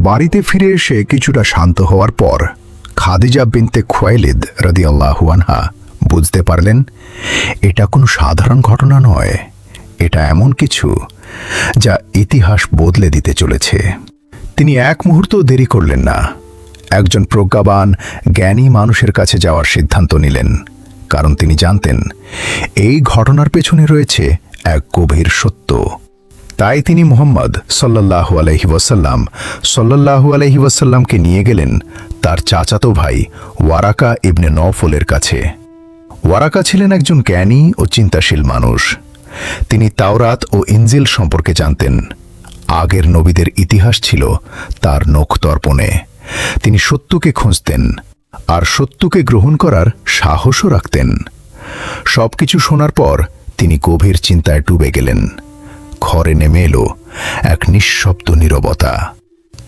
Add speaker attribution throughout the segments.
Speaker 1: বাড়িতে ফিরে এসে কিছুটা শান্ত হওয়ার পর খাদিজা বিনতে খুয়াইলিদ রাদিয়াল্লাহু আনহা বুঝতে পারলেন এটা কোনো সাধারণ ঘটনা নয়, এটা এমন কিছু যা ইতিহাস বদলে দিতে চলেছে। তিনি এক মুহূর্ত দেরি করলেন না, একজন প্রজ্ঞাবান জ্ঞানী মানুষের কাছে যাওয়ার সিদ্ধান্ত নিলেন, কারণ তিনি জানতেন এই ঘটনার পেছনে রয়েছে এক গভীর সত্য। তাই তিনি মুহাম্মদ সাল্লাল্লাহু আলাইহি ওয়াসাল্লামকে নিয়ে গেলেন তার চাচাতো ভাই ওয়ারাকা ইবনে নওফলের কাছে। ওয়ারাকা ছিলেন একজন জ্ঞানী ও চিন্তাশীল মানুষ। তিনি তাওরাত ও ইনজিল সম্পর্কে জানতেন। আগের নবীদের ইতিহাস ছিল তার নখদর্পণে। তিনি সত্যকে খুঁজতেন আর সত্যকে গ্রহণ করার সাহসও রাখতেন। সবকিছু শোনার পর তিনি গভীর চিন্তায় ডুবে গেলেন। ঘরে নেমে এলো এক নিঃশব্দ নীরবতা।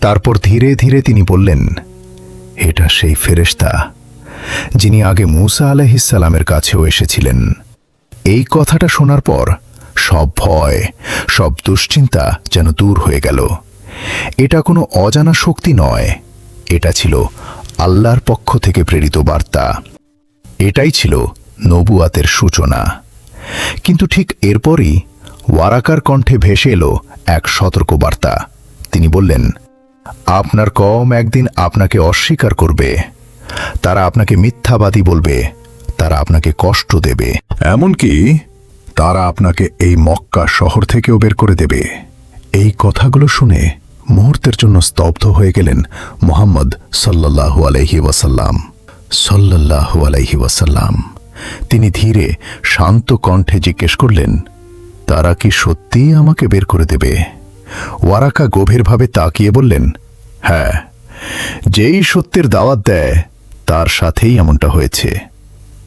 Speaker 1: তারপর ধীরে ধীরে তিনি বললেন, এটা সেই ফেরেশতা যিনি আগে মূসা আলাইহিস সালামের কাছেও এসেছিলেন। এই কথাটা শোনার পর সব ভয়, সব দুশ্চিন্তা যেন দূর হয়ে গেল। এটা কোনো অজানা শক্তি নয়, এটা ছিল আল্লাহর পক্ষ থেকে প্রেরিত বার্তা। এটাই ছিল নবুয়াতের সূচনা। কিন্তু ঠিক এরপরই ওয়ারাকার কণ্ঠে ভেসে এলো এক সতর্ক বার্তা। তিনি বললেন, আপনার কওম একদিন আপনাকে অস্বীকার করবে, তারা আপনাকে মিথ্যাবাদী বলবে, তারা আপনাকে কষ্ট দেবে, এমনকি তারা আপনাকে এই মক্কা শহর থেকেও বের করে দেবে। এই কথাগুলো শুনে মুহূর্তের জন্য স্তব্ধ হয়ে গেলেন মুহাম্মদ সাল্লাল্লাহু আলাইহি ওয়াসাল্লাম। তিনি ধীরে শান্ত কণ্ঠে জিজ্ঞেস করলেন, তারা কি সত্যিই আমাকে বের করে দেবে? ওয়ারাকা গভীরভাবে তাকিয়ে বললেন, হ্যাঁ, যেই সত্যের দাওয়াত দেয় তার সাথেই এমনটা হয়েছে।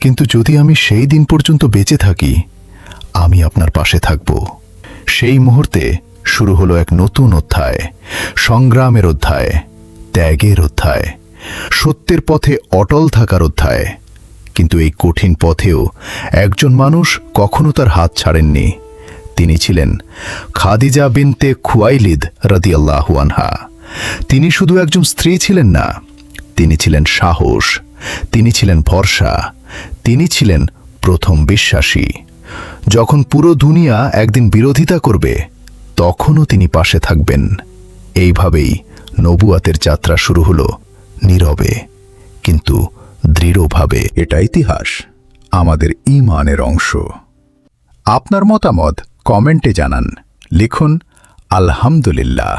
Speaker 1: কিন্তু যদি আমি সেই দিন পর্যন্ত বেঁচে থাকি, আমি আপনার পাশে থাকব। সেই মুহূর্তে শুরু হলো এক নতুন অধ্যায়, সংগ্রামের অধ্যায়, ত্যাগের অধ্যায়, সত্যের পথে অটল থাকার অধ্যায়। কিন্তু এই কঠিন পথেও একজন মানুষ কখনো তার হাত ছাড়েননি। তিনি ছিলেন খাদিজা বিনতে খুয়াইলিদ রাদিয়াল্লাহু আনহা। তিনি শুধু একজন স্ত্রী ছিলেন না, তিনি ছিলেন সাহস, তিনি ছিলেন ভরসা, তিনি ছিলেন প্রথম বিশ্বাসী। যখন পুরো দুনিয়া একদিন বিরোধিতা করবে, তখনও তিনি পাশে থাকবেন। এইভাবেই নবুয়াতের যাত্রা শুরু হলো, নীরবে কিন্তু দৃঢ়ভাবে। এটা ইতিহাস, আমাদের ঈমানের অংশ। আপনার মতামত কমেন্টে জানান, লিখুন আলহামদুলিল্লাহ।